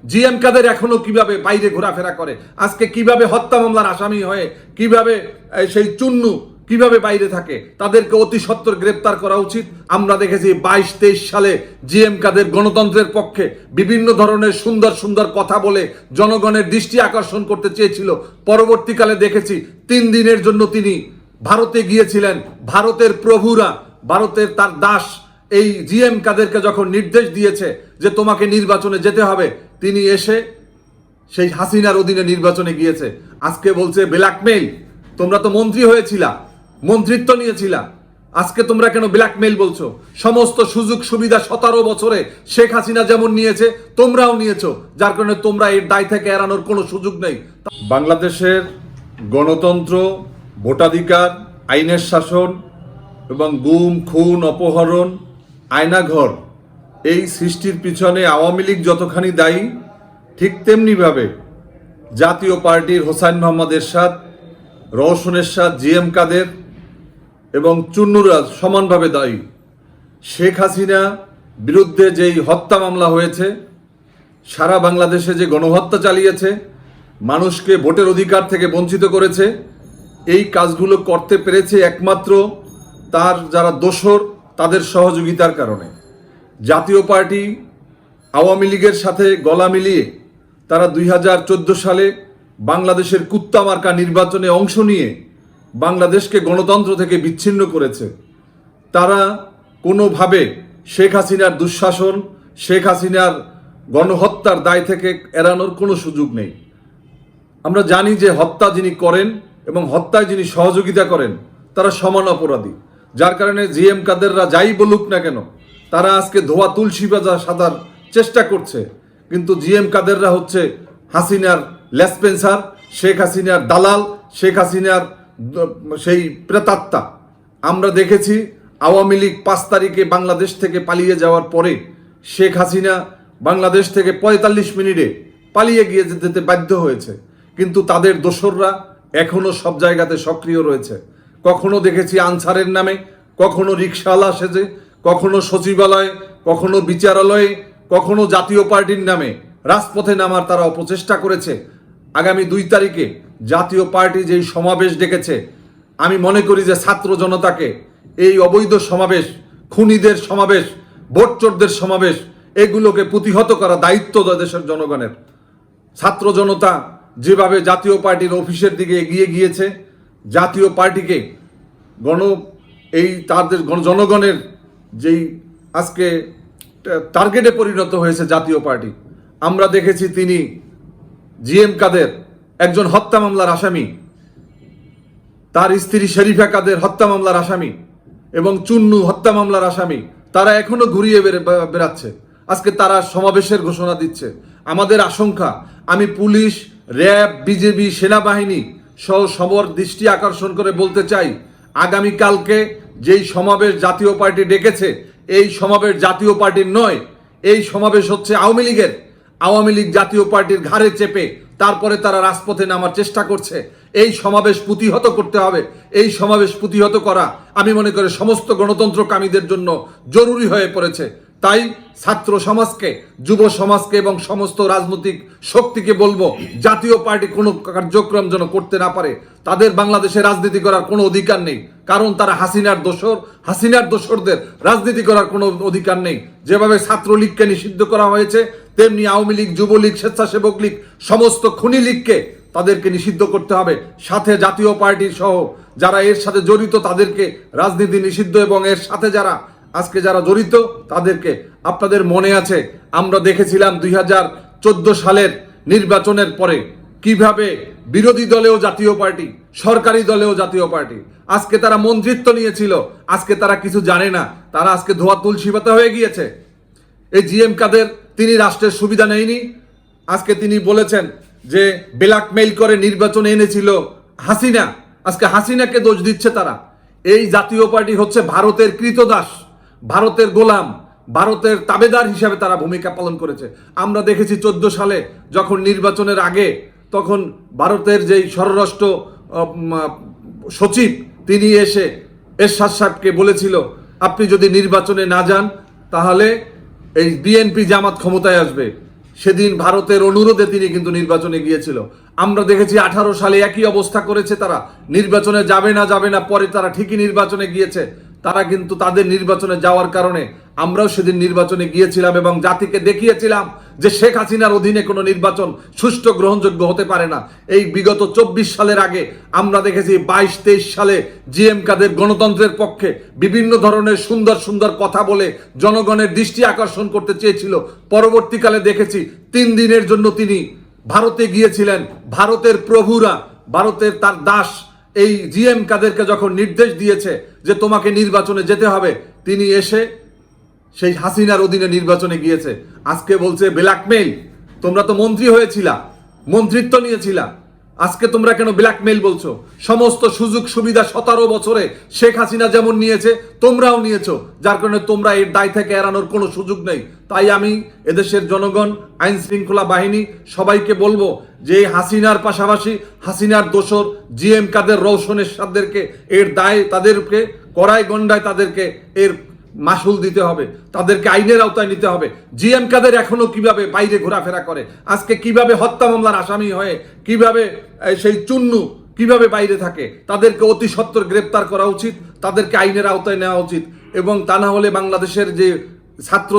GM কাদের এখনো কিভাবে বাইরে ঘোরাফেরা করে, আজকে কিভাবে হত্যা মামলার আসামি হয়ে কিভাবে সেই চুন্নু কিভাবে বাইরে থাকে, তাদেরকে অতি সত্বর গ্রেপ্তার করা উচিত। আমরা দেখেছি 22-23 সালে জিএম কাদের গণতন্ত্রের পক্ষে বিভিন্ন ধরনের সুন্দর সুন্দর কথা বলে জনগণের দৃষ্টি আকর্ষণ করতে চেয়েছিল। পরবর্তীকালে দেখেছি 3 দিনের জন্য তিনি ভারতে গিয়েছিলেন। ভারতের প্রভুরা, ভারতের তার দাস এই জিএম কাদেরকে যখন নির্দেশ দিয়েছে যে তোমাকে নির্বাচনে যেতে হবে, তিনি এসে সেই হাসিনার অধীনে নির্বাচনে গিয়েছে। আজকে বলছে ব্ল্যাকমেইল। তোমরা তো মন্ত্রী হয়েছিলা, মন্ত্রিত্ব নিয়েছিলা, আজকে তোমরা কেন ব্ল্যাকমেইল বলছো? সমস্ত সুযোগ সুবিধা 17 বছরে শেখ হাসিনা যেমন নিয়েছে তোমরাও নিয়েছো, যার কারণে তোমরা এর দায় থেকে এড়ানোর কোনো সুযোগ নেই। বাংলাদেশের গণতন্ত্র, ভোটাধিকার, আইনের শাসন এবং গুম খুন অপহরণ, আয়নাঘর এই সৃষ্টির পিছনে আওয়ামী লীগ যতখানি দায়ী, ঠিক তেমনিভাবে জাতীয় পার্টির হোসাইন মোহাম্মদ এরশাদ, রওশন এরশাদ, জিএম কাদের এবং চুন্নুরাজ সমানভাবে দায়ী। শেখ হাসিনা বিরুদ্ধে যেই হত্যা মামলা হয়েছে, সারা বাংলাদেশে যে গণহত্যা চালিয়েছে, মানুষকে ভোটের অধিকার থেকে বঞ্চিত করেছে, এই কাজগুলো করতে পেরেছে একমাত্র তার যারা দোসর তাদের সহযোগিতার কারণে। জাতীয় পার্টি আওয়ামী লীগের সাথে গলা মিলিয়ে তারা 2014 সালে বাংলাদেশের কুত্তা মার্কা নির্বাচনে অংশ নিয়ে বাংলাদেশকে গণতন্ত্র থেকে বিচ্ছিন্ন করেছে। তারা কোনোভাবে শেখ হাসিনার দুঃশাসন, শেখ হাসিনার গণহত্যার দায় থেকে এড়ানোর কোনো সুযোগ নেই। আমরা জানি যে হত্যা যিনি করেন এবং হত্যায় যিনি সহযোগিতা করেন তারা সমান অপরাধী, যার কারণে জিএম কাদেররা যাই বলুক না কেন তারা আজকে ধোয়া তুলসী বাজা সাজার চেষ্টা করছে। কিন্তু জিএম কাদেররা হচ্ছে হাসিনার লেসপেন্সার, শেখ হাসিনার দালাল, শেখ হাসিনার সেই প্রেতাত্মা। আমরা দেখেছি আওয়ামী লীগ 5 তারিখে বাংলাদেশ থেকে পালিয়ে যাওয়ার পরে শেখ হাসিনা বাংলাদেশ থেকে 45 মিনিটে পালিয়ে গিয়ে যেতে বাধ্য হয়েছে, কিন্তু তাদের দোসররা এখনো সব জায়গাতে সক্রিয় রয়েছে। কখনো দেখেছি আনসারের নামে, কখনো রিকশাওয়ালা সেজে, কখনো সচিবালয়ে, কখনো বিচারালয়ে, কখনো জাতীয় পার্টির নামে রাজপথে নামার তারা অপচেষ্টা করেছে। আগামী 2 তারিখে জাতীয় পার্টি যেই সমাবেশ ডেকেছে, আমি মনে করি যে ছাত্র জনতাকে এই অবৈধ সমাবেশ, খুনিদের সমাবেশ, ভোটচোরদের সমাবেশ, এগুলোকে প্রতিহত করা দায়িত্ব দেশের জনগণের। ছাত্র জনতা যেভাবে জাতীয় পার্টির অফিসের দিকে এগিয়ে গিয়েছে, জাতীয় পার্টিকে তাদের জনগণের যেই আজকে টার্গেটে পরিণত হয়েছে জাতীয় পার্টি। আমরা দেখেছি তিনি জিএম কাদের একজন হত্যা মামলার আসামি, তার স্ত্রী শরীফা কাদের হত্যা মামলার আসামি এবং চুন্নু হত্যা মামলার আসামি। তারা এখনো ঘুরিয়ে বেড়াচ্ছে, আজকে তারা সমাবেশের ঘোষণা দিচ্ছে। আমাদের আশঙ্কা, আমি পুলিশ, র্যাব, বিজেপি, সেনাবাহিনী সহ সবার দৃষ্টি আকর্ষণ করে বলতে চাই, আগামীকালকে যেই সমাবেশ জাতীয় পার্টি ডেকেছে, এই সমাবেশ জাতীয় পার্টির নয়, এই সমাবেশ হচ্ছে আওয়ামী লীগের। আওয়ামী লীগ জাতীয় পার্টির ঘাড়ে চেপে তারপরে তারা রাজপথে নামার চেষ্টা করছে। এই সমাবেশ প্রতিহত করতে হবে। এই সমাবেশ প্রতিহত করা আমি মনে করি সমস্ত গণতন্ত্রকামীদের জন্য জরুরি হয়ে পড়েছে। তাই ছাত্র সমাজকে, যুব সমাজকে এবং সমস্ত রাজনৈতিক শক্তিকে বলবো, জাতীয় পার্টি কোনো কার্যক্রম যেন করতে না পারে। তাদের বাংলাদেশে রাজনীতি করার কোনো অধিকার নেই, কারণ তারা হাসিনার দোসর। হাসিনার দোসরদের রাজনীতি করার কোনো অধিকার নেই। যেভাবে ছাত্রলীগকে নিষিদ্ধ করা হয়েছে, তেমনি আওয়ামী লীগ, যুবলীগ, স্বেচ্ছাসেবক লীগ, সমস্ত খুনি লীগকে তাদেরকে নিষিদ্ধ করতে হবে। সাথে জাতীয় পার্টি সহ যারা এর সাথে জড়িত তাদেরকে রাজনীতি নিষিদ্ধ, এবং এর সাথে আজকে যারা জড়িত তাদেরকে, আপনাদের মনে আছে আমরা দেখেছিলাম 2014 সালের নির্বাচনের পরে কিভাবে বিরোধী দলেও জাতীয় পার্টি, সরকারি দলেও জাতীয় পার্টি, আজকে তারা মন্ত্রিত্ব নিয়েছিল, আজকে তারা কিছু জানে না, তারা আজকে ধোয়া তুলসী পাতা হয়ে গিয়েছে। এই জিএম কাদের তিনি রাষ্ট্রের সুবিধা নেয়নি, আজকে তিনি বলেছেন যে ব্ল্যাকমেইল করে নির্বাচনে এনেছিল হাসিনা। আজকে হাসিনাকে দোষ দিচ্ছে তারা। এই জাতীয় পার্টি হচ্ছে ভারতের কৃতদাস, ভারতের গোলাম, ভারতের তাবেদার হিসাবে তারা ভূমিকা পালন করেছে। আমরা দেখেছি 14 সালে যখন নির্বাচনের আগে, তখন ভারতের যেই স্বরাষ্ট্র সচিব তিনি এসে এরশাদ সাহেবকে বলেছিল, আপনি যদি নির্বাচনে না যান তাহলে এই বিএনপি জামাত ক্ষমতায় আসবে। সেদিন ভারতের অনুরোধে তিনি কিন্তু নির্বাচনে গিয়েছিল। আমরা দেখেছি 18 সালে একই অবস্থা করেছে তারা, নির্বাচনে যাবে না পরে তারা ঠিকই নির্বাচনে গিয়েছে। তারা কিন্তু তাদের নির্বাচনে যাওয়ার কারণে আমরাও সেদিন নির্বাচনে গিয়েছিলাম এবং জাতিকে দেখিয়েছিলাম যে শেখ হাসিনার অধীনে কোনো নির্বাচন সুষ্ঠু গ্রহণযোগ্য হতে পারে না। এই বিগত 24 সালের আগে আমরা দেখেছি 22-23 সালে জিএম কাদের গণতন্ত্রের পক্ষে বিভিন্ন ধরনের সুন্দর সুন্দর কথা বলে জনগণের দৃষ্টি আকর্ষণ করতে চেয়েছিল। পরবর্তীকালে দেখেছি 3 দিনের জন্য তিনি ভারতে গিয়েছিলেন। ভারতের প্রভুরা, ভারতের তার দাস এই জিএম কাদেরকে যখন নির্দেশ দিয়েছে যে তোমাকে নির্বাচনে যেতে হবে, তিনি এসে সেই হাসিনার অধীনে নির্বাচনে গিয়েছে। আজকে বলছে ব্ল্যাকমেইল। তোমরা তো মন্ত্রী হয়েছিলা, মন্ত্রিত্ব নিয়েছিলা, আজকে তোমরা কেন ব্ল্যাকমেইল বলছো? সমস্ত সুযোগ সুবিধা 17 বছরে শেখ হাসিনা যেমন নিয়েছে তোমরাও নিয়েছো, যার কারণে তোমরা এর দায় থেকে এড়ানোর কোনো সুযোগ নেই। তাই আমি এদেশের জনগণ, আইন শৃঙ্খলা বাহিনী সবাইকে বলবো যে হাসিনার পাশাপাশি হাসিনার দোসর জিএম কাদের, রওশন এরশাদদেরকে এর দায় তাদেরকে কড়াই গন্ডায় তাদেরকে এর মাসুল দিতে হবে, তাদেরকে আইনের আওতায় নিতে হবে। জিএম কাদের এখনো কিভাবে বাইরে ঘোরাফেরা করে, আজকে কিভাবে হত্যা মামলার আসামি হয়ে কিভাবে সেই চুন্নু কিভাবে বাইরে থাকে, তাদেরকে অতি সত্বর গ্রেপ্তার করা উচিত, তাদেরকে আইনের আওতায় নেওয়া উচিত। এবং তা না হলে বাংলাদেশের যে ছাত্র